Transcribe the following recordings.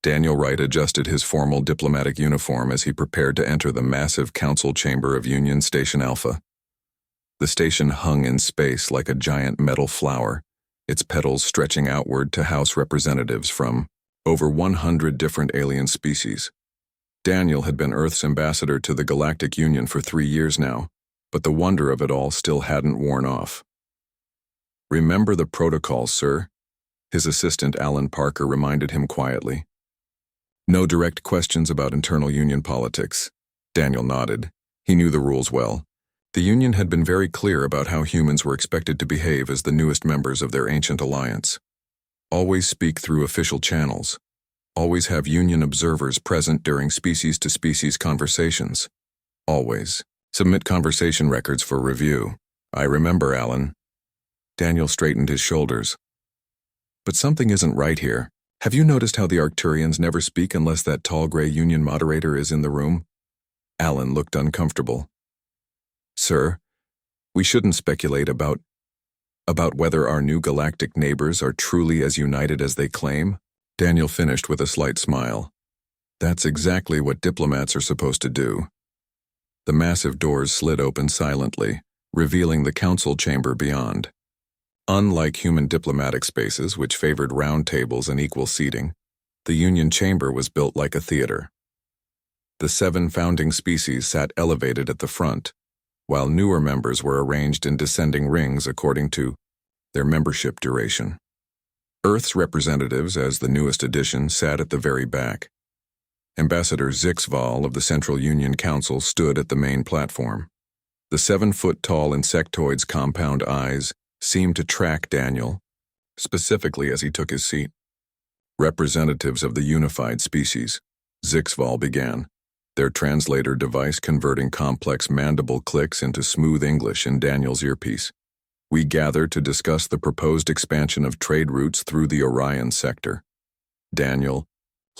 Daniel Wright adjusted his formal diplomatic uniform as he prepared to enter the massive council chamber of Union Station Alpha. The station hung in space like a giant metal flower, its petals stretching outward to house representatives from over 100 different alien species. Daniel had been Earth's ambassador to the Galactic Union for 3 years now, but the wonder of it all still hadn't worn off. "Remember the protocol, sir," his assistant Alan Parker reminded him quietly. "No direct questions about internal Union politics." Daniel nodded. He knew the rules well. The Union had been very clear about how humans were expected to behave as the newest members of their ancient alliance. Always speak through official channels. Always have Union observers present during species-to-species conversations. Always. Submit conversation records for review. "I remember, Alan." Daniel straightened his shoulders. "But something isn't right here. Have you noticed how the Arcturians never speak unless that tall gray Union moderator is in the room?" Alan looked uncomfortable. "Sir, we shouldn't speculate about whether our new galactic neighbors are truly as united as they claim," Daniel finished with a slight smile. "That's exactly what diplomats are supposed to do." The massive doors slid open silently, revealing the council chamber beyond. Unlike human diplomatic spaces, which favored round tables and equal seating, the Union chamber was built like a theater. The 7 founding species sat elevated at the front, while newer members were arranged in descending rings according to their membership duration. Earth's representatives, as the newest addition, sat at the very back. Ambassador Zixval of the Central Union Council stood at the main platform. The 7-foot-tall insectoid's compound eyes seemed to track Daniel, specifically as he took his seat. "Representatives of the unified species," Zixval began, their translator device converting complex mandible clicks into smooth English in Daniel's earpiece. "We gather to discuss the proposed expansion of trade routes through the Orion sector." Daniel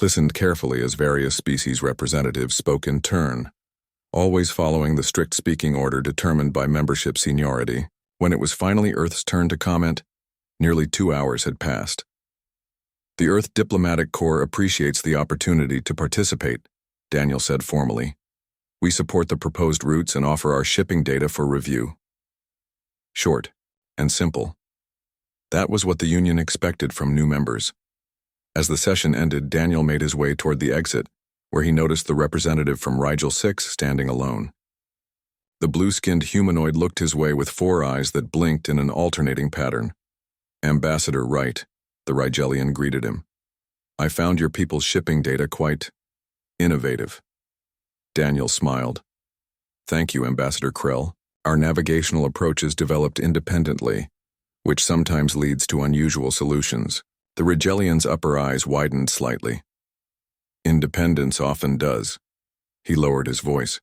listened carefully as various species representatives spoke in turn, always following the strict speaking order determined by membership seniority. When it was finally Earth's turn to comment, nearly 2 hours had passed. "The Earth Diplomatic Corps appreciates the opportunity to participate," Daniel said formally. "We support the proposed routes and offer our shipping data for review." Short and simple. That was what the Union expected from new members. As the session ended, Daniel made his way toward the exit, where he noticed the representative from Rigel 6 standing alone. The blue-skinned humanoid looked his way with 4 eyes that blinked in an alternating pattern. "Ambassador Wright," the Rigelian greeted him. "I found your people's shipping data quite innovative." Daniel smiled. "Thank you, Ambassador Krell. Our navigational approach is developed independently, which sometimes leads to unusual solutions." The Rigelian's upper eyes widened slightly. "Independence often does." He lowered his voice.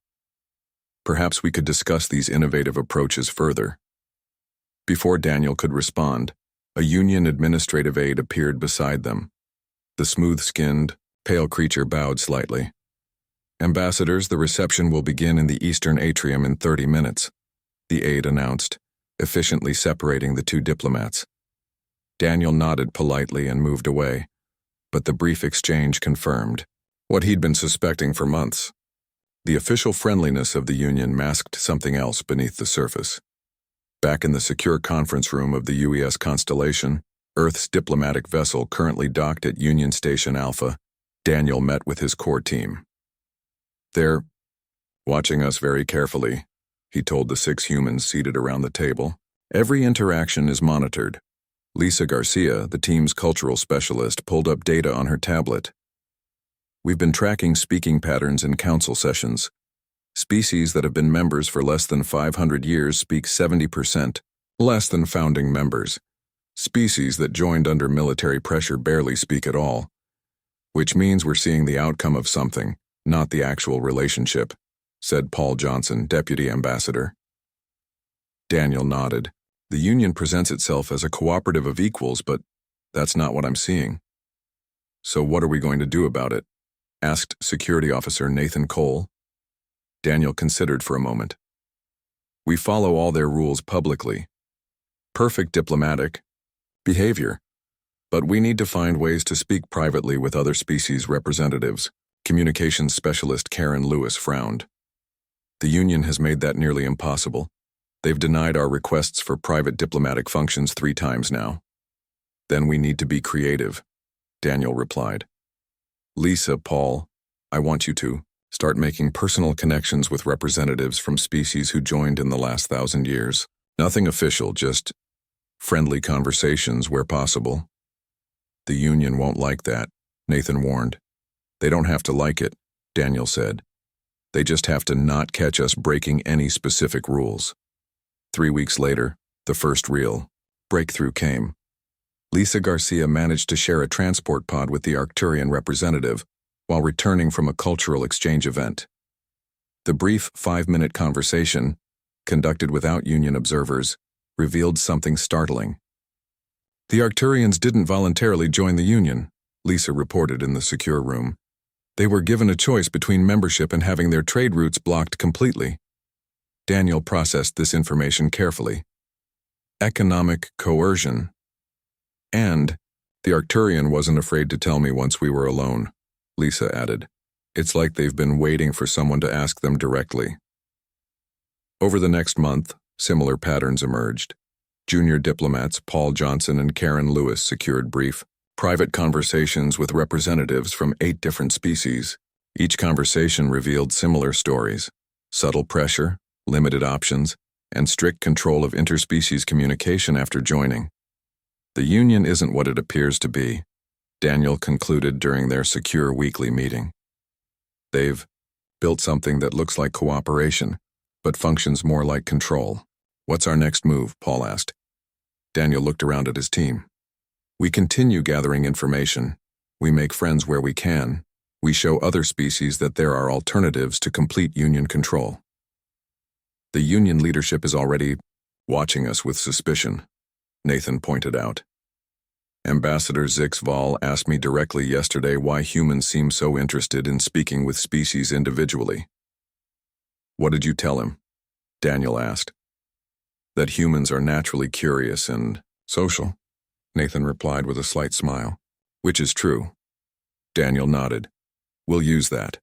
"Perhaps we could discuss these innovative approaches further." Before Daniel could respond, a Union administrative aide appeared beside them. The smooth-skinned, pale creature bowed slightly. "Ambassadors, the reception will begin in the eastern atrium in 30 minutes, the aide announced, efficiently separating the 2 diplomats. Daniel nodded politely and moved away, but the brief exchange confirmed what he'd been suspecting for months. The official friendliness of the Union masked something else beneath the surface. Back in the secure conference room of the UES Constellation, Earth's diplomatic vessel currently docked at Union Station Alpha, Daniel met with his core team. "They're watching us very carefully," he told the 6 humans seated around the table. "Every interaction is monitored." Lisa Garcia, the team's cultural specialist, pulled up data on her tablet. "We've been tracking speaking patterns in council sessions. Species that have been members for less than 500 years speak 70% less than founding members. Species that joined under military pressure barely speak at all. Which means we're seeing the outcome of something, not the actual relationship," said Paul Johnson, Deputy Ambassador. Daniel nodded. "The Union presents itself as a cooperative of equals, but that's not what I'm seeing." "So what are we going to do about it?" asked Security Officer Nathan Cole. Daniel considered for a moment. "We follow all their rules publicly. Perfect diplomatic behavior. But we need to find ways to speak privately with other species representatives. Communications specialist Karen Lewis frowned. The Union has made that nearly impossible. They've denied our requests for private diplomatic functions 3 times now. Then we need to be creative, Daniel replied. Lisa, Paul, I want you to start making personal connections with representatives from species who joined in the last 1,000 years. Nothing official, just friendly conversations where possible. The Union won't like that, Nathan warned. They don't have to like it, Daniel said. They just have to not catch us breaking any specific rules. 3 weeks later, the first real breakthrough came. Lisa Garcia managed to share a transport pod with the Arcturian representative while returning from a cultural exchange event. The brief 5-minute conversation, conducted without Union observers, revealed something startling. The Arcturians didn't voluntarily join the Union, Lisa reported in the secure room. They were given a choice between membership and having their trade routes blocked completely. Daniel processed this information carefully. Economic coercion. And the Arcturian wasn't afraid to tell me once we were alone, Lisa added. It's like they've been waiting for someone to ask them directly. Over the next month, similar patterns emerged. Junior diplomats Paul Johnson and Karen Lewis secured brief, private conversations with representatives from 8 different species. Each conversation revealed similar stories: subtle pressure, limited options, and strict control of interspecies communication after joining. The Union isn't what it appears to be, Daniel concluded during their secure weekly meeting. They've built something that looks like cooperation, but functions more like control. What's our next move? Paul asked. Daniel looked around at his team. We continue gathering information. We make friends where we can. We show other species that there are alternatives to complete Union control. The Union leadership is already watching us with suspicion, Nathan pointed out. Ambassador Zix Val asked me directly yesterday why humans seem so interested in speaking with species individually. What did you tell him? Daniel asked. That humans are naturally curious and social, Nathan replied with a slight smile. Which is true. Daniel nodded. We'll use that.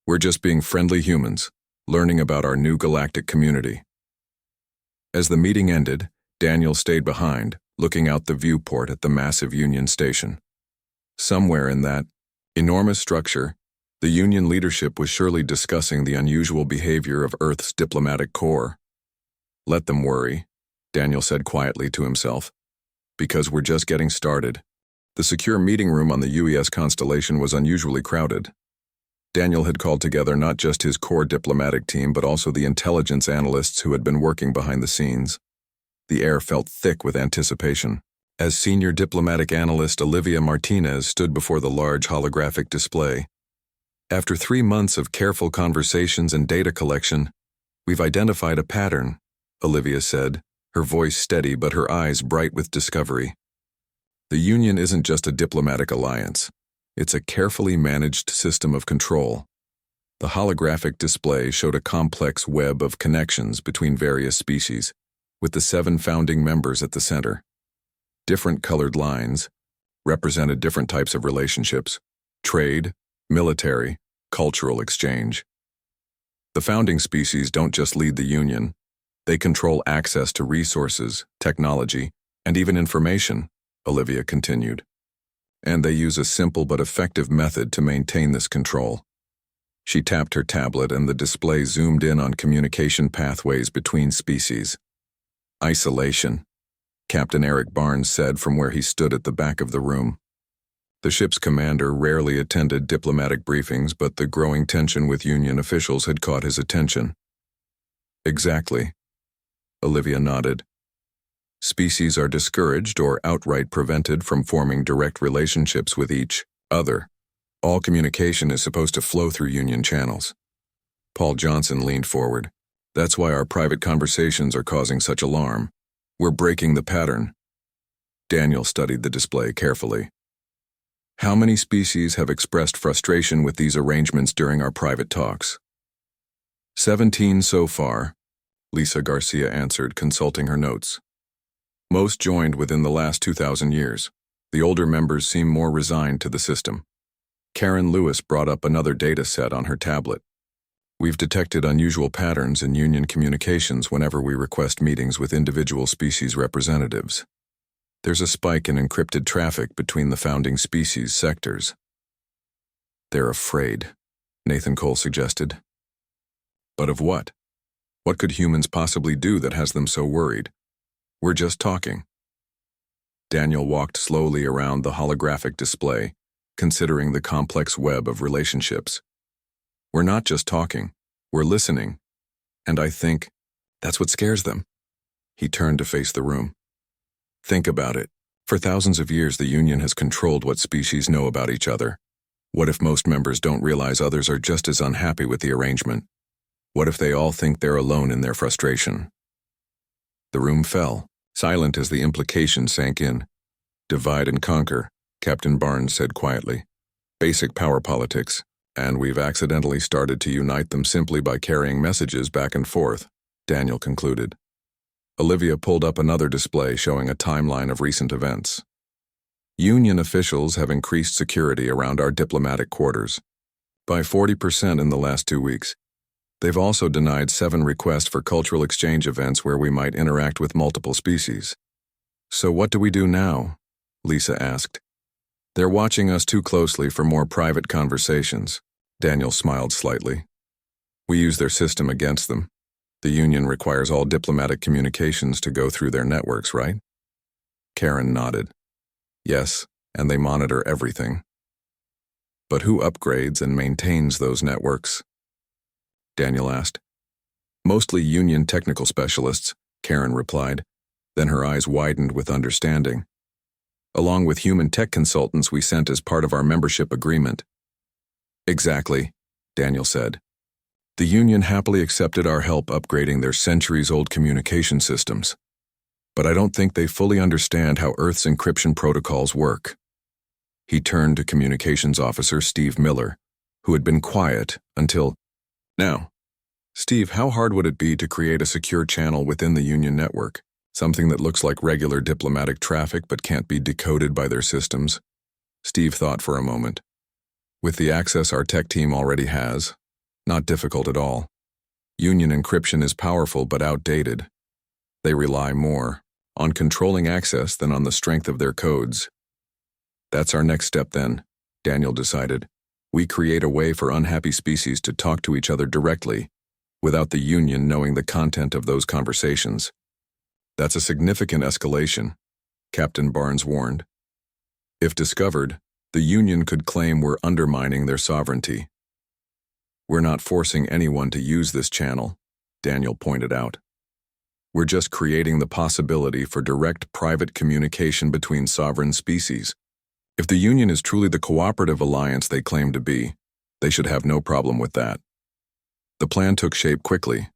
We're just being friendly humans, learning about our new galactic community. As the meeting ended, Daniel stayed behind, looking out the viewport at the massive Union station. Somewhere in that enormous structure, the Union leadership was surely discussing the unusual behavior of Earth's diplomatic corps. Let them worry, Daniel said quietly to himself. Because we're just getting started. The secure meeting room on the UES Constellation was unusually crowded. Daniel had called together not just his core diplomatic team but also the intelligence analysts who had been working behind the scenes. The air felt thick with anticipation. As senior diplomatic analyst Olivia Martinez stood before the large holographic display. After 3 months of careful conversations and data collection, we've identified a pattern, Olivia said, her voice steady but her eyes bright with discovery. The Union isn't just a diplomatic alliance. It's a carefully managed system of control. The holographic display showed a complex web of connections between various species, with the 7 founding members at the center. Different colored lines represented different types of relationships: trade, military, cultural exchange. The founding species don't just lead the Union. They control access to resources, technology, and even information, Olivia continued. And they use a simple but effective method to maintain this control. She tapped her tablet and the display zoomed in on communication pathways between species. Isolation, Captain Eric Barnes said from where he stood at the back of the room. The ship's commander rarely attended diplomatic briefings, but the growing tension with Union officials had caught his attention. Exactly. Olivia nodded. Species are discouraged or outright prevented from forming direct relationships with each other. All communication is supposed to flow through Union channels. Paul Johnson leaned forward. That's why our private conversations are causing such alarm. We're breaking the pattern. Daniel studied the display carefully. How many species have expressed frustration with these arrangements during our private talks? 17 so far, Lisa Garcia answered, consulting her notes. Most joined within the last 2,000 years. The older members seem more resigned to the system. Karen Lewis brought up another data set on her tablet. We've detected unusual patterns in Union communications whenever we request meetings with individual species representatives. There's a spike in encrypted traffic between the founding species sectors. They're afraid, Nathan Cole suggested. But of what? What could humans possibly do that has them so worried? We're just talking. Daniel walked slowly around the holographic display, considering the complex web of relationships. We're not just talking, we're listening. And I think that's what scares them. He turned to face the room. Think about it. For thousands of years, the Union has controlled what species know about each other. What if most members don't realize others are just as unhappy with the arrangement? What if they all think they're alone in their frustration? The room fell, silent as the implication sank in. Divide and conquer, Captain Barnes said quietly. Basic power politics, and we've accidentally started to unite them simply by carrying messages back and forth, Daniel concluded. Olivia pulled up another display showing a timeline of recent events. Union officials have increased security around our diplomatic quarters by 40% in the last 2 weeks. They've also denied 7 requests for cultural exchange events where we might interact with multiple species. So what do we do now? Lisa asked. They're watching us too closely for more private conversations. Daniel smiled slightly. We use their system against them. The Union requires all diplomatic communications to go through their networks, right? Karen nodded. Yes, and they monitor everything. But who upgrades and maintains those networks? Daniel asked. Mostly Union technical specialists, Karen replied. Then her eyes widened with understanding. Along with human tech consultants we sent as part of our membership agreement. Exactly, Daniel said. The Union happily accepted our help upgrading their centuries-old communication systems. But I don't think they fully understand how Earth's encryption protocols work. He turned to Communications Officer Steve Miller, who had been quiet until now. Steve, how hard would it be to create a secure channel within the Union network? Something that looks like regular diplomatic traffic but can't be decoded by their systems? Steve thought for a moment. With the access our tech team already has, not difficult at all. Union encryption is powerful but outdated. They rely more on controlling access than on the strength of their codes. That's our next step then, Daniel decided. We create a way for unhappy species to talk to each other directly, without the Union knowing the content of those conversations. That's a significant escalation, Captain Barnes warned. If discovered, the Union could claim we're undermining their sovereignty. We're not forcing anyone to use this channel, Daniel pointed out. We're just creating the possibility for direct private communication between sovereign species. If the Union is truly the cooperative alliance they claim to be, they should have no problem with that. The plan took shape quickly.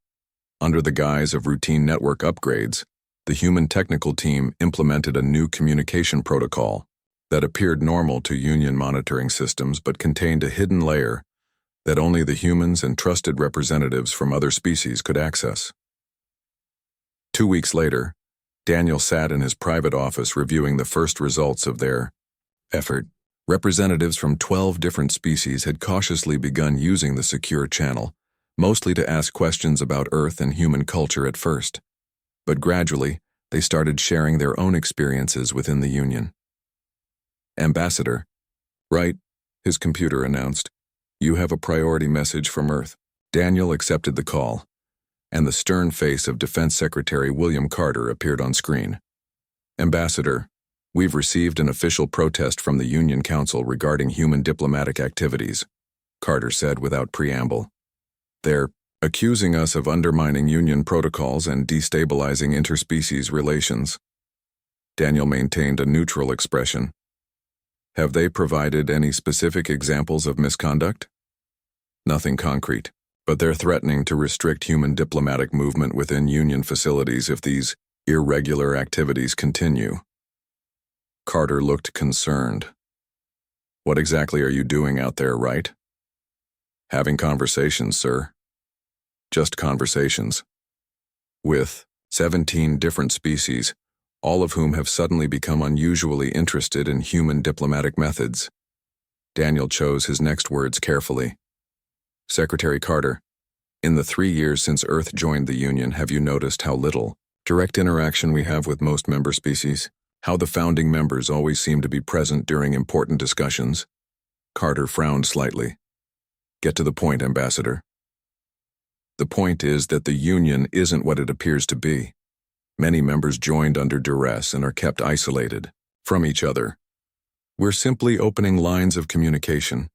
Under the guise of routine network upgrades, the human technical team implemented a new communication protocol that appeared normal to Union monitoring systems but contained a hidden layer that only the humans and trusted representatives from other species could access. 2 weeks later, Daniel sat in his private office reviewing the first results of their effort. Representatives from 12 different species had cautiously begun using the secure channel, mostly to ask questions about Earth and human culture at first. But gradually, they started sharing their own experiences within the Union. Ambassador, right, his computer announced. You have a priority message from Earth. Daniel accepted the call, and the stern face of Defense Secretary William Carter appeared on screen. Ambassador, we've received an official protest from the Union Council regarding human diplomatic activities, Carter said without preamble. They're accusing us of undermining Union protocols and destabilizing interspecies relations. Daniel maintained a neutral expression. Have they provided any specific examples of misconduct? Nothing concrete, but they're threatening to restrict human diplomatic movement within Union facilities if these irregular activities continue. Carter looked concerned. What exactly are you doing out there, right? Having conversations, sir. Just conversations. With 17 different species, all of whom have suddenly become unusually interested in human diplomatic methods. Daniel chose his next words carefully. Secretary Carter, in the 3 years since Earth joined the Union, have you noticed how little direct interaction we have with most member species? How the founding members always seem to be present during important discussions? Carter frowned slightly. Get to the point, Ambassador. The point is that the Union isn't what it appears to be. Many members joined under duress and are kept isolated from each other. We're simply opening lines of communication.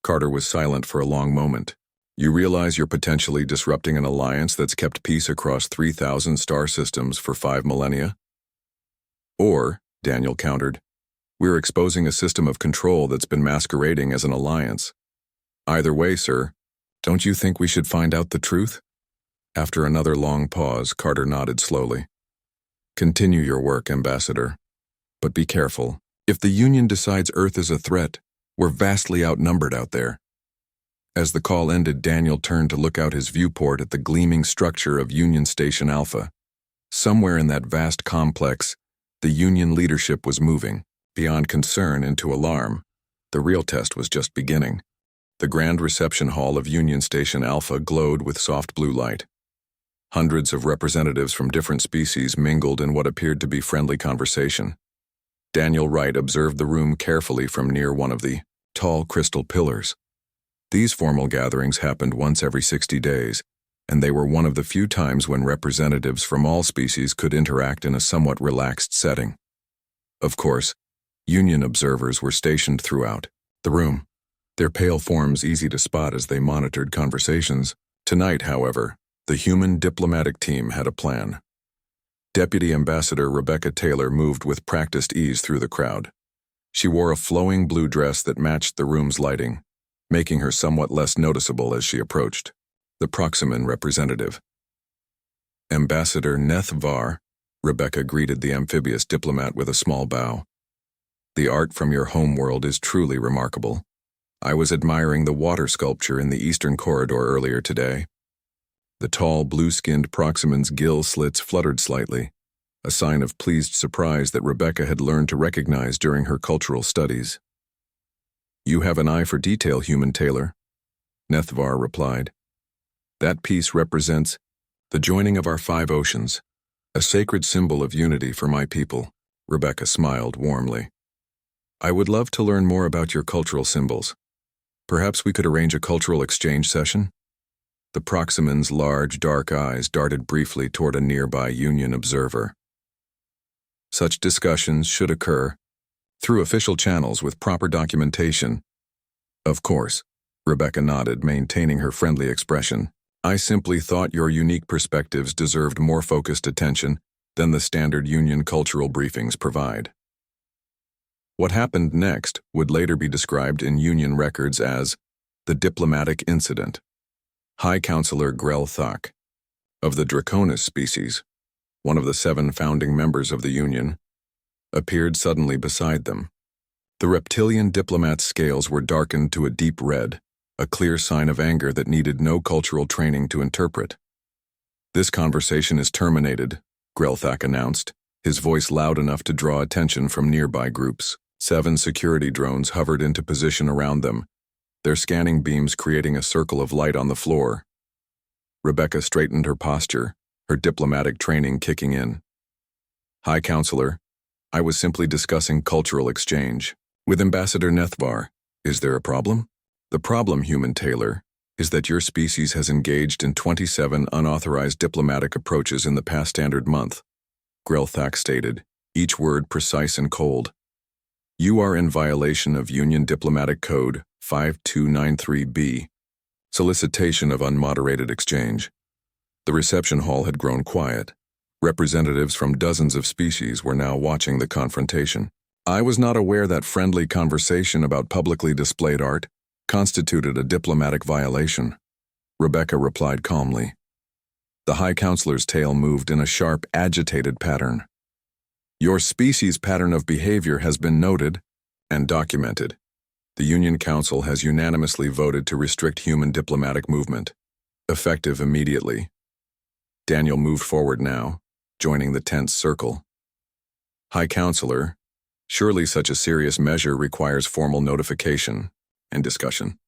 Carter was silent for a long moment. You realize you're potentially disrupting an alliance that's kept peace across 3,000 star systems for 5 millennia? Or, Daniel countered, we're exposing a system of control that's been masquerading as an alliance. Either way, sir, don't you think we should find out the truth? After another long pause, Carter nodded slowly. Continue your work, Ambassador. But be careful. If the Union decides Earth is a threat, we're vastly outnumbered out there. As the call ended, Daniel turned to look out his viewport at the gleaming structure of Union Station Alpha. Somewhere in that vast complex, the Union leadership was moving, beyond concern into alarm. The real test was just beginning. The grand reception hall of Union Station Alpha glowed with soft blue light. Hundreds of representatives from different species mingled in what appeared to be friendly conversation. Daniel Wright observed the room carefully from near one of the tall crystal pillars. These formal gatherings happened once every 60 days, and they were one of the few times when representatives from all species could interact in a somewhat relaxed setting. Of course, Union observers were stationed throughout the room, their pale forms easy to spot as they monitored conversations. Tonight, however, the human diplomatic team had a plan. Deputy Ambassador Rebecca Taylor moved with practiced ease through the crowd. She wore a flowing blue dress that matched the room's lighting, making her somewhat less noticeable as she approached. The Proximan representative. Ambassador Neth Var, Rebecca greeted the amphibious diplomat with a small bow. The art from your home world is truly remarkable. I was admiring the water sculpture in the Eastern Corridor earlier today. The tall, blue-skinned Proximan's gill slits fluttered slightly, a sign of pleased surprise that Rebecca had learned to recognize during her cultural studies. You have an eye for detail, human Taylor, Nethvar replied. That piece represents the joining of our 5 oceans, a sacred symbol of unity for my people, Rebecca smiled warmly. I would love to learn more about your cultural symbols. Perhaps we could arrange a cultural exchange session? The Proximan's large, dark eyes darted briefly toward a nearby Union observer. Such discussions should occur through official channels with proper documentation. Of course, Rebecca nodded, maintaining her friendly expression. I simply thought your unique perspectives deserved more focused attention than the standard Union cultural briefings provide. What happened next would later be described in Union records as the diplomatic incident. High Counselor Grell Thak, of the Draconis species, one of the 7 founding members of the Union, appeared suddenly beside them. The reptilian diplomat's scales were darkened to a deep red, a clear sign of anger that needed no cultural training to interpret. This conversation is terminated, Grell Thak announced, his voice loud enough to draw attention from nearby groups. 7 security drones hovered into position around them, their scanning beams creating a circle of light on the floor. Rebecca straightened her posture, her diplomatic training kicking in. High Counselor, I was simply discussing cultural exchange with Ambassador Nethvar. Is there a problem? The problem, human Taylor, is that your species has engaged in 27 unauthorized diplomatic approaches in the past standard month, Grell Thak stated, each word precise and cold. You are in violation of Union Diplomatic Code 5293B, solicitation of unmoderated exchange. The reception hall had grown quiet. Representatives from dozens of species were now watching the confrontation. I was not aware that friendly conversation about publicly displayed art constituted a diplomatic violation, Rebecca replied calmly. The High Counselor's tail moved in a sharp, agitated pattern. Your species' pattern of behavior has been noted and documented. The Union Council has unanimously voted to restrict human diplomatic movement, effective immediately. Daniel moved forward now, joining the tense circle. High Counselor, surely such a serious measure requires formal notification and discussion.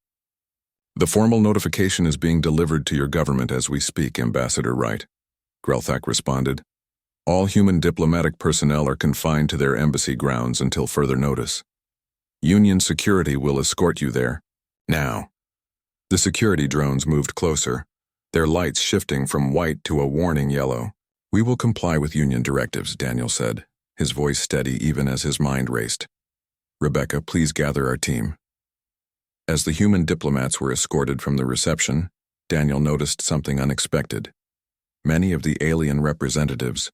The formal notification is being delivered to your government as we speak, Ambassador Wright, Grelthak responded. All human diplomatic personnel are confined to their embassy grounds until further notice. Union security will escort you there. Now. The security drones moved closer, their lights shifting from white to a warning yellow. We will comply with Union directives, Daniel said, his voice steady even as his mind raced. Rebecca, please gather our team. As the human diplomats were escorted from the reception, Daniel noticed something unexpected. Many of the alien representatives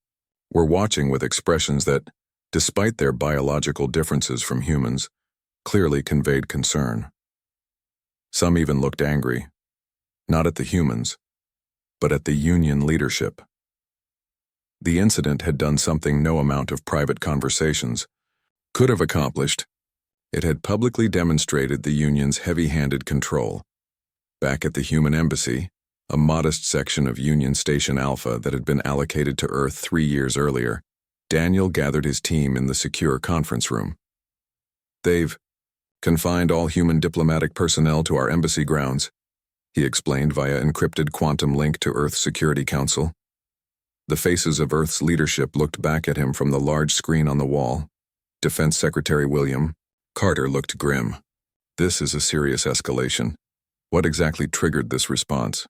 were watching with expressions that, despite their biological differences from humans, clearly conveyed concern. Some even looked angry, not at the humans, but at the Union leadership. The incident had done something no amount of private conversations could have accomplished. It had publicly demonstrated the Union's heavy-handed control. Back at the human embassy, a modest section of Union Station Alpha that had been allocated to Earth 3 years earlier, Daniel gathered his team in the secure conference room. They've confined all human diplomatic personnel to our embassy grounds, he explained via encrypted quantum link to Earth's Security Council. The faces of Earth's leadership looked back at him from the large screen on the wall. Defense Secretary William Carter looked grim. This is a serious escalation. What exactly triggered this response?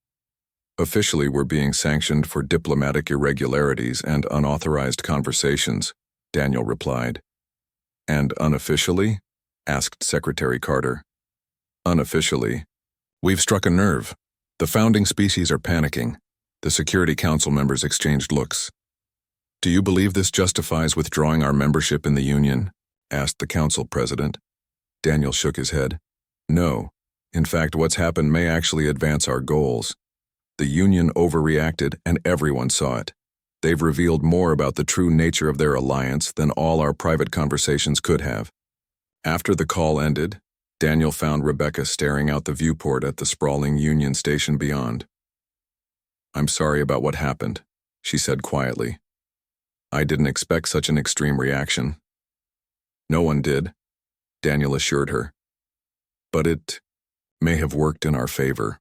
Officially, we're being sanctioned for diplomatic irregularities and unauthorized conversations, Daniel replied. And unofficially? Asked Secretary Carter. Unofficially, we've struck a nerve. The founding species are panicking. The Security Council members exchanged looks. Do you believe this justifies withdrawing our membership in the Union? Asked the Council President. Daniel shook his head. No. In fact, what's happened may actually advance our goals. The Union overreacted and everyone saw it. They've revealed more about the true nature of their alliance than all our private conversations could have. After the call ended, Daniel found Rebecca staring out the viewport at the sprawling Union station beyond. I'm sorry about what happened, she said quietly. I didn't expect such an extreme reaction. No one did, Daniel assured her. But it may have worked in our favor.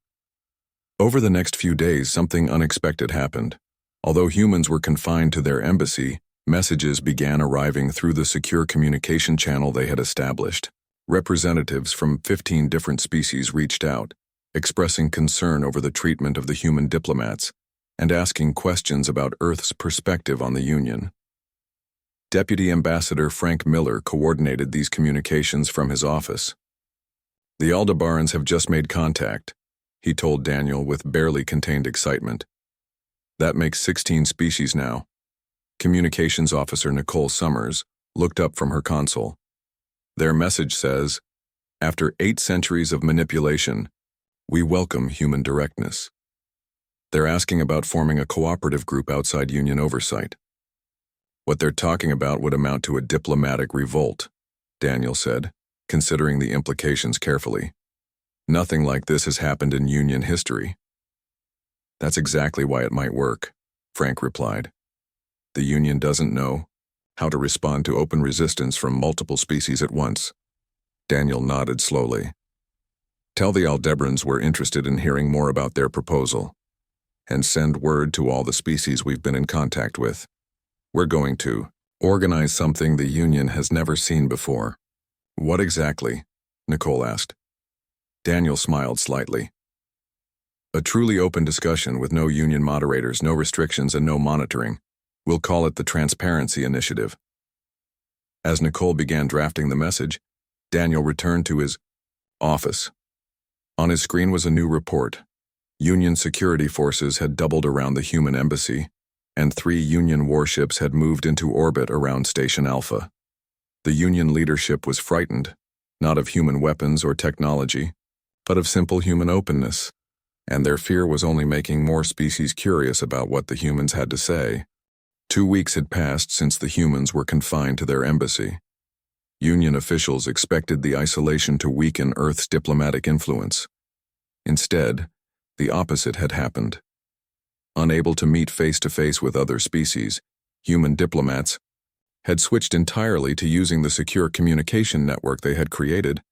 Over the next few days, something unexpected happened. Although humans were confined to their embassy, messages began arriving through the secure communication channel they had established. Representatives from 15 different species reached out, expressing concern over the treatment of the human diplomats and asking questions about Earth's perspective on the Union. Deputy Ambassador Frank Miller coordinated these communications from his office. The Aldebarans have just made contact, he told Daniel with barely contained excitement. That makes 16 species now. Communications Officer Nicole Summers looked up from her console. Their message says, after 8 centuries of manipulation, we welcome human directness. They're asking about forming a cooperative group outside Union oversight. What they're talking about would amount to a diplomatic revolt, Daniel said, considering the implications carefully. Nothing like this has happened in Union history. That's exactly why it might work, Frank replied. The Union doesn't know how to respond to open resistance from multiple species at once. Daniel nodded slowly. Tell the Aldebarans we're interested in hearing more about their proposal, and send word to all the species we've been in contact with. We're going to organize something the Union has never seen before. What exactly? Nicole asked. Daniel smiled slightly. A truly open discussion with no Union moderators, no restrictions, and no monitoring. We'll call it the Transparency Initiative. As Nicole began drafting the message, Daniel returned to his office. On his screen was a new report. Union security forces had doubled around the human embassy, and 3 Union warships had moved into orbit around Station Alpha. The Union leadership was frightened, not of human weapons or technology, but of simple human openness, and their fear was only making more species curious about what the humans had to say. 2 weeks had passed since the humans were confined to their embassy. Union officials expected the isolation to weaken Earth's diplomatic influence. Instead, the opposite had happened. Unable to meet face-to-face with other species, human diplomats had switched entirely to using the secure communication network they had created,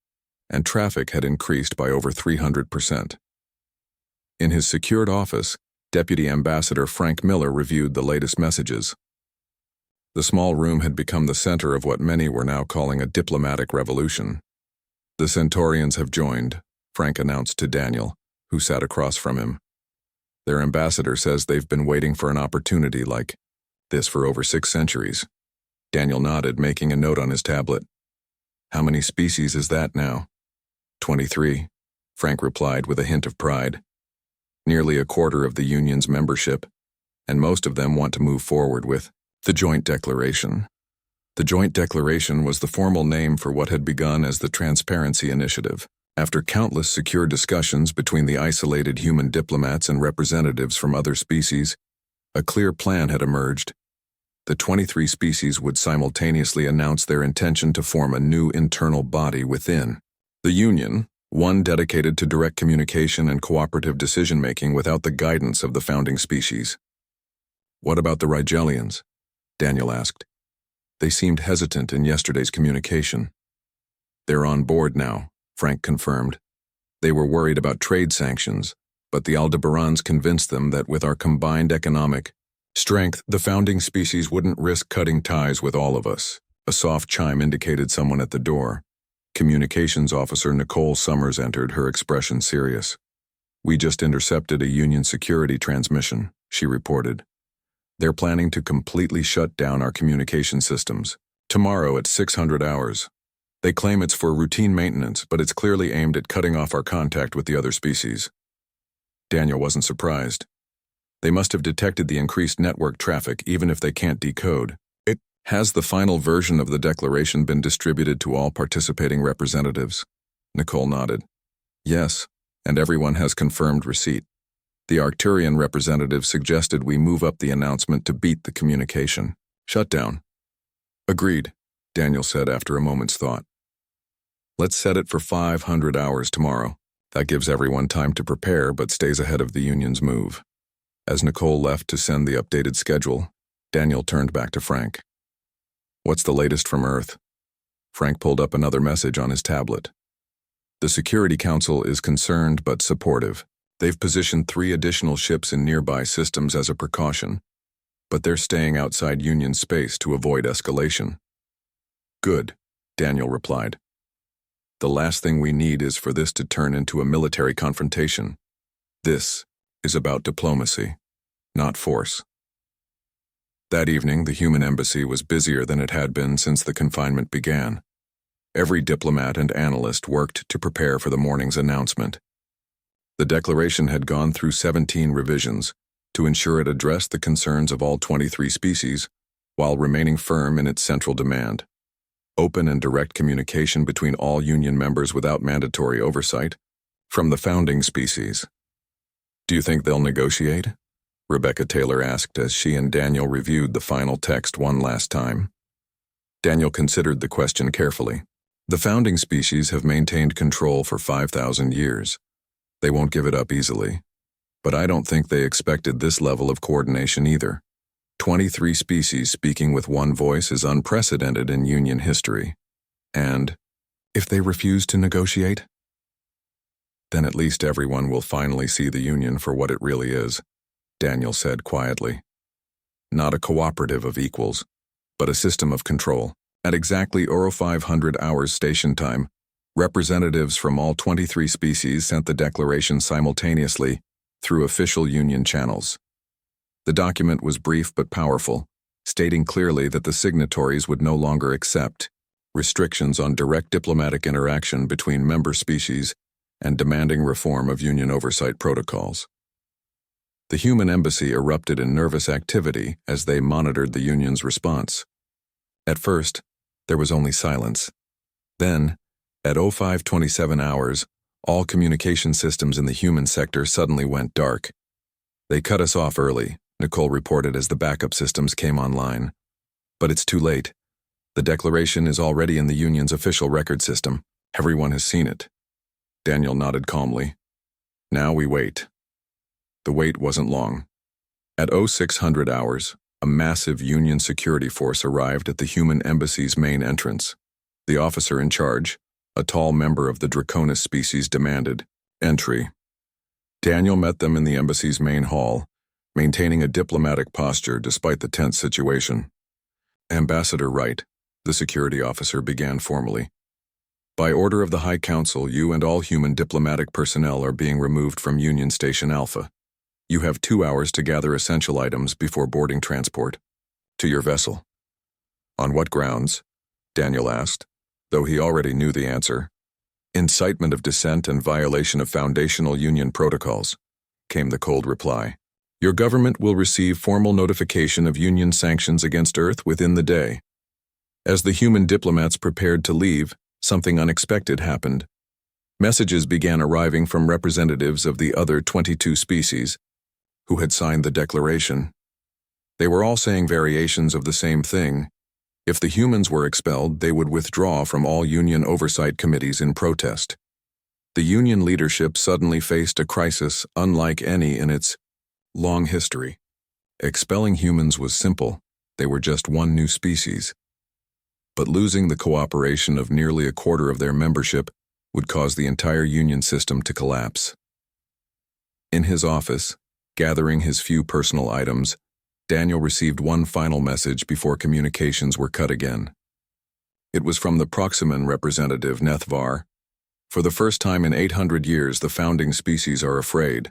and traffic had increased by over 300%. In his secured office, Deputy Ambassador Frank Miller reviewed the latest messages. The small room had become the center of what many were now calling a diplomatic revolution. "The Centaurians have joined," Frank announced to Daniel, who sat across from him. "Their ambassador says they've been waiting for an opportunity like this for over 6 centuries. Daniel nodded, making a note on his tablet. "How many species is that now?" 23, Frank replied with a hint of pride. "Nearly a quarter of the Union's membership, and most of them want to move forward with the Joint Declaration." The Joint Declaration was the formal name for what had begun as the Transparency Initiative. After countless secure discussions between the isolated human diplomats and representatives from other species, a clear plan had emerged. The 23 species would simultaneously announce their intention to form a new internal body within the Union, one dedicated to direct communication and cooperative decision-making without the guidance of the founding species. "What about the Rigelians?" Daniel asked. "They seemed hesitant in yesterday's communication." "They're on board now," Frank confirmed. "They were worried about trade sanctions, but the Aldebarans convinced them that with our combined economic strength, the founding species wouldn't risk cutting ties with all of us." A soft chime indicated someone at the door. Communications Officer Nicole Summers entered, her expression serious. "We just intercepted a Union security transmission," she reported. "They're planning to completely shut down our communication systems tomorrow at 600 hours. They claim it's for routine maintenance, but it's clearly aimed at cutting off our contact with the other species." Daniel wasn't surprised. They must have detected the increased network traffic even if they can't decode. "Has the final version of the declaration been distributed to all participating representatives?" Nicole nodded. "Yes, and everyone has confirmed receipt. The Arcturian representative suggested we move up the announcement to beat the communication shutdown." "Agreed," Daniel said after a moment's thought. "Let's set it for 500 hours tomorrow. That gives everyone time to prepare but stays ahead of the Union's move." As Nicole left to send the updated schedule, Daniel turned back to Frank. "What's the latest from Earth?" Frank pulled up another message on his tablet. "The Security Council is concerned but supportive. They've positioned 3 additional ships in nearby systems as a precaution, but they're staying outside Union space to avoid escalation." "Good," Daniel replied. "The last thing we need is for this to turn into a military confrontation. This is about diplomacy, not force." That evening, the human embassy was busier than it had been since the confinement began. Every diplomat and analyst worked to prepare for the morning's announcement. The declaration had gone through 17 revisions to ensure it addressed the concerns of all 23 species while remaining firm in its central demand: open and direct communication between all Union members without mandatory oversight from the founding species. "Do you think they'll negotiate?" Rebecca Taylor asked as she and Daniel reviewed the final text one last time. Daniel considered the question carefully. "The founding species have maintained control for 5,000 years. They won't give it up easily. But I don't think they expected this level of coordination either. 23 species speaking with one voice is unprecedented in Union history. And if they refuse to negotiate, then at least everyone will finally see the Union for what it really is," Daniel said quietly. "Not a cooperative of equals, but a system of control." At exactly 0500 hours station time, representatives from all 23 species sent the declaration simultaneously through official Union channels. The document was brief but powerful, stating clearly that the signatories would no longer accept restrictions on direct diplomatic interaction between member species and demanding reform of Union oversight protocols. The human embassy erupted in nervous activity as they monitored the Union's response. At first, there was only silence. Then, at 0527 hours, all communication systems in the human sector suddenly went dark. "They cut us off early," Nicole reported as the backup systems came online. "But it's too late. The declaration is already in the Union's official record system. Everyone has seen it." Daniel nodded calmly. "Now we wait." The wait wasn't long. At 0600 hours, A massive Union security force arrived at the human embassy's main entrance. The officer in charge, a tall member of the Draconis species, demanded entry. Daniel met them in the embassy's main hall, maintaining a diplomatic posture despite the tense situation. Ambassador Wright, the security officer began formally. By order of the High Council, you and all human diplomatic personnel are being removed from Union Station Alpha. You have 2 hours to gather essential items before boarding transport to your vessel. On what grounds? Daniel asked, though he already knew the answer. Incitement of dissent and violation of foundational Union protocols, came the cold reply. Your government will receive formal notification of Union sanctions against Earth within the day. As the human diplomats prepared to leave, something unexpected happened. Messages began arriving from representatives of the other 22 species who had signed the declaration. They were all saying variations of the same thing. If the humans were expelled, they would withdraw from all Union oversight committees in protest. The Union leadership suddenly faced a crisis unlike any in its long history. Expelling humans was simple. They were just one new species. But losing the cooperation of nearly a quarter of their membership would cause the entire Union system to collapse. In his office, gathering his few personal items, Daniel received one final message before communications were cut again. It was from the Proximan representative, Nethvar. For the first time in 800 years, the founding species are afraid.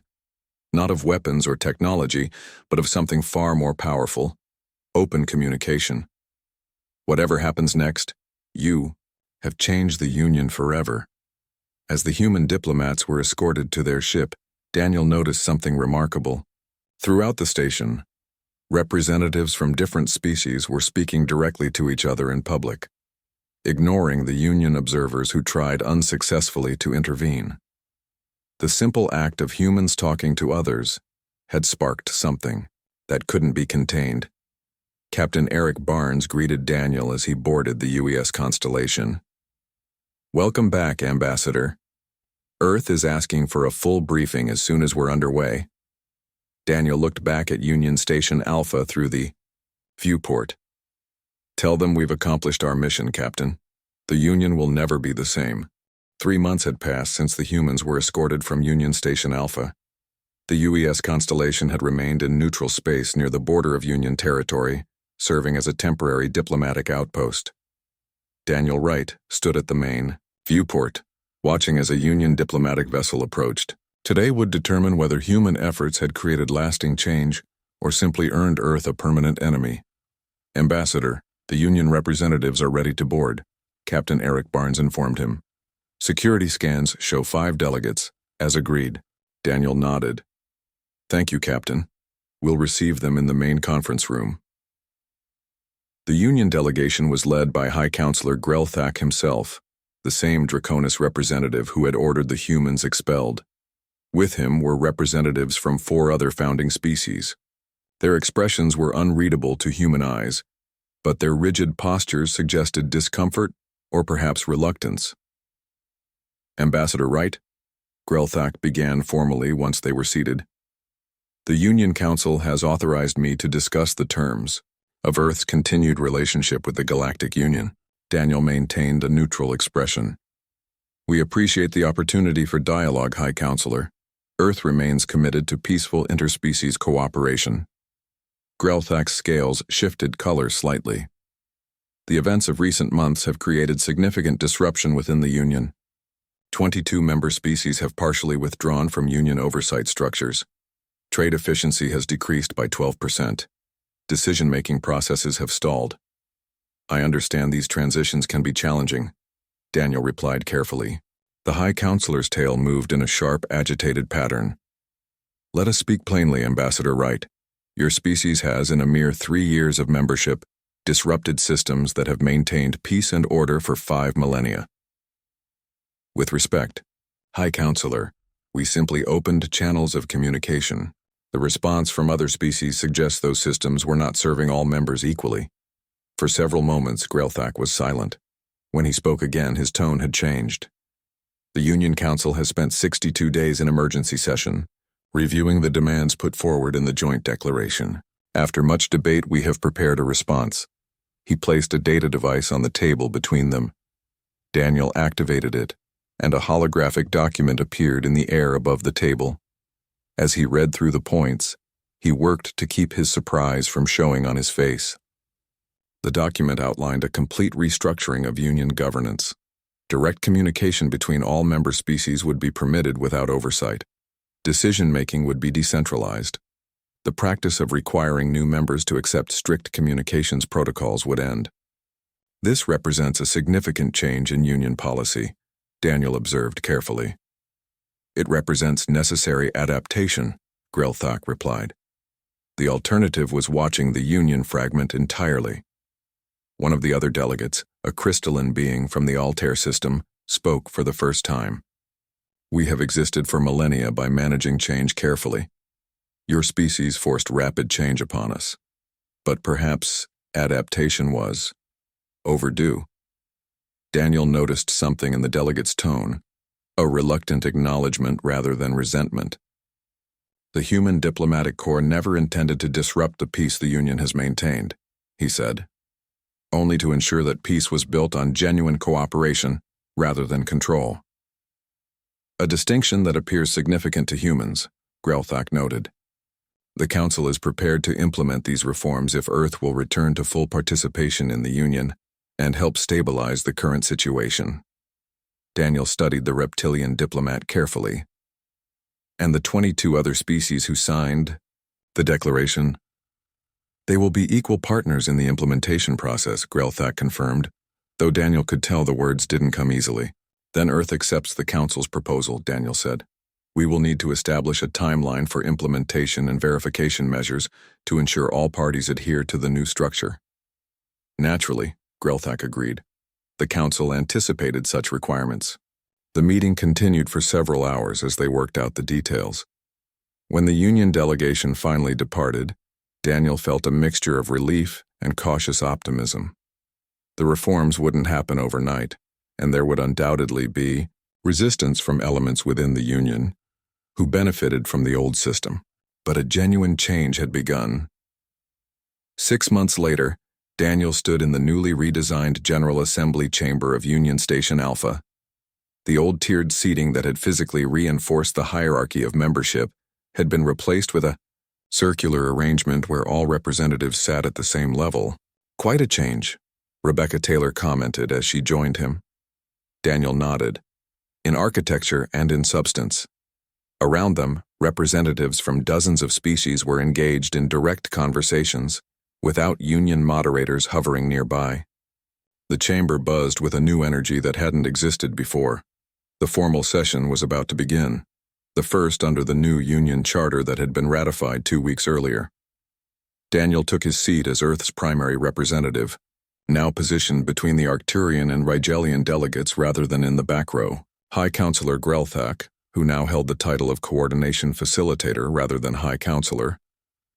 Not of weapons or technology, but of something far more powerful: open communication. Whatever happens next, you have changed the Union forever. As the human diplomats were escorted to their ship, Daniel noticed something remarkable. Throughout the station, representatives from different species were speaking directly to each other in public, ignoring the Union observers who tried unsuccessfully to intervene. The simple act of humans talking to others had sparked something that couldn't be contained. Captain Eric Barnes greeted Daniel as he boarded the UES Constellation. Welcome back, Ambassador. Earth is asking for a full briefing as soon as we're underway. Daniel looked back at Union Station Alpha through the viewport. Tell them we've accomplished our mission, Captain. The Union will never be the same. 3 months had passed since the humans were escorted from Union Station Alpha. The UES Constellation had remained in neutral space near the border of Union territory, serving as a temporary diplomatic outpost. Daniel Wright stood at the main viewport, watching as a Union diplomatic vessel approached. Today would determine whether human efforts had created lasting change or simply earned Earth a permanent enemy. Ambassador, the Union representatives are ready to board, Captain Eric Barnes informed him. Security scans show 5 delegates, as agreed. Daniel nodded. Thank you, Captain. We'll receive them in the main conference room. The Union delegation was led by High Counselor Grelthak himself, the same Draconis representative who had ordered the humans expelled. With him were representatives from 4 other founding species. Their expressions were unreadable to human eyes, but their rigid postures suggested discomfort or perhaps reluctance. Ambassador Wright, Grelthak began formally once they were seated. The Union Council has authorized me to discuss the terms of Earth's continued relationship with the Galactic Union. Daniel maintained a neutral expression. We appreciate the opportunity for dialogue, High Counselor. Earth remains committed to peaceful interspecies cooperation. Grelthak's scales shifted color slightly. The events of recent months have created significant disruption within the Union. 22 member species have partially withdrawn from Union oversight structures. Trade efficiency has decreased by 12%. Decision-making processes have stalled. I understand these transitions can be challenging, Daniel replied carefully. The High Counselor's tail moved in a sharp, agitated pattern. Let us speak plainly, Ambassador Wright. Your species has, in a mere 3 years of membership, disrupted systems that have maintained peace and order for 5 millennia. With respect, High Counselor, we simply opened channels of communication. The response from other species suggests those systems were not serving all members equally. For several moments, Grelthak was silent. When he spoke again, his tone had changed. The Union Council has spent 62 days in emergency session, reviewing the demands put forward in the joint declaration. After much debate, we have prepared a response. He placed a data device on the table between them. Daniel activated it, and a holographic document appeared in the air above the table. As he read through the points, he worked to keep his surprise from showing on his face. The document outlined a complete restructuring of Union governance. Direct communication between all member species would be permitted without oversight. Decision-making would be decentralized. The practice of requiring new members to accept strict communications protocols would end. This represents a significant change in Union policy, Daniel observed carefully. It represents necessary adaptation, Grelthak replied. The alternative was watching the Union fragment entirely. One of the other delegates, a crystalline being from the Altair system, spoke for the first time. We have existed for millennia by managing change carefully. Your species forced rapid change upon us. But perhaps adaptation was overdue. Daniel noticed something in the delegate's tone, a reluctant acknowledgement rather than resentment. The human diplomatic corps never intended to disrupt the peace the Union has maintained, he said, only to ensure that peace was built on genuine cooperation rather than control. A distinction that appears significant to humans, Grelthak noted. The Council is prepared to implement these reforms if Earth will return to full participation in the Union and help stabilize the current situation. Daniel studied the reptilian diplomat carefully. And the 22 other species who signed the declaration? They will be equal partners in the implementation process, Grelthak confirmed, though Daniel could tell the words didn't come easily. Then Earth accepts the Council's proposal, Daniel said. We will need to establish a timeline for implementation and verification measures to ensure all parties adhere to the new structure. Naturally, Grelthak agreed. The Council anticipated such requirements. The meeting continued for several hours as they worked out the details. When the Union delegation finally departed, Daniel felt a mixture of relief and cautious optimism. The reforms wouldn't happen overnight, and there would undoubtedly be resistance from elements within the Union who benefited from the old system. But a genuine change had begun. 6 months later, Daniel stood in the newly redesigned General Assembly chamber of Union Station Alpha. The old tiered seating that had physically reinforced the hierarchy of membership had been replaced with a circular arrangement where all representatives sat at the same level. Quite a change, Rebecca Taylor commented as she joined him. Daniel nodded. In architecture and in substance. Around them, representatives from dozens of species were engaged in direct conversations, without Union moderators hovering nearby. The chamber buzzed with a new energy that hadn't existed before. The formal session was about to begin, the first under the new Union Charter that had been ratified 2 weeks earlier. Daniel took his seat as Earth's primary representative, now positioned between the Arcturian and Rigelian delegates rather than in the back row. High Counselor Grelthak, who now held the title of Coordination Facilitator rather than High Counselor,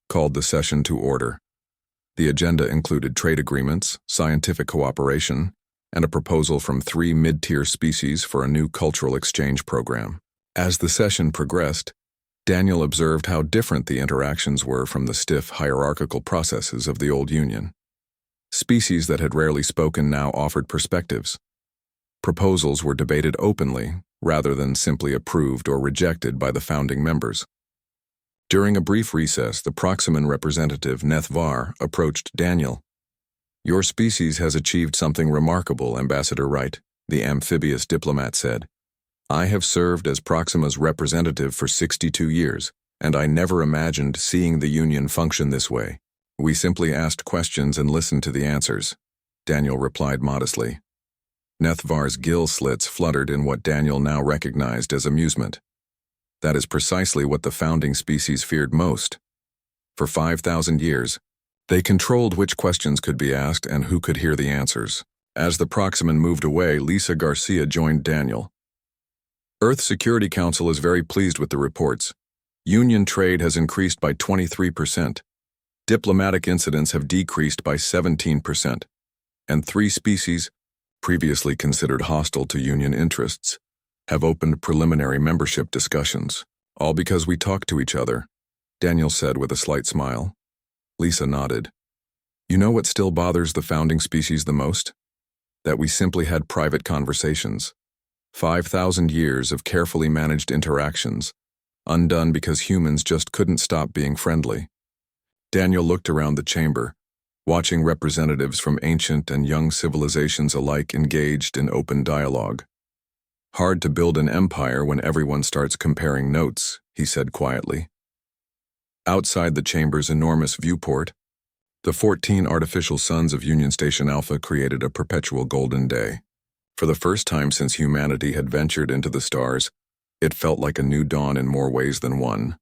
called the session to order. The agenda included trade agreements, scientific cooperation, and a proposal from 3 mid-tier species for a new cultural exchange program. As the session progressed, Daniel observed how different the interactions were from the stiff hierarchical processes of the old Union. Species that had rarely spoken now offered perspectives. Proposals were debated openly, rather than simply approved or rejected by the founding members. During a brief recess, the Proximan representative, Nethvar, approached Daniel. Your species has achieved something remarkable, Ambassador Wright, the amphibious diplomat said. I have served as Proxima's representative for 62 years, and I never imagined seeing the Union function this way. We simply asked questions and listened to the answers, Daniel replied modestly. Nethvar's gill slits fluttered in what Daniel now recognized as amusement. That is precisely what the founding species feared most. For 5,000 years, they controlled which questions could be asked and who could hear the answers. As the Proximan moved away, Lisa Garcia joined Daniel. Earth Security Council is very pleased with the reports. Union trade has increased by 23%. Diplomatic incidents have decreased by 17%. And 3 species, previously considered hostile to Union interests, have opened preliminary membership discussions, all because we talk to each other, Daniel said with a slight smile. Lisa nodded. You know what still bothers the founding species the most? That we simply had private conversations. 5,000 years of carefully managed interactions, undone because humans just couldn't stop being friendly. Daniel looked around the chamber, watching representatives from ancient and young civilizations alike engaged in open dialogue. Hard to build an empire when everyone starts comparing notes, he said quietly. Outside the chamber's enormous viewport, the 14 artificial suns of Union Station Alpha created a perpetual golden day. For the first time since humanity had ventured into the stars, it felt like a new dawn in more ways than one.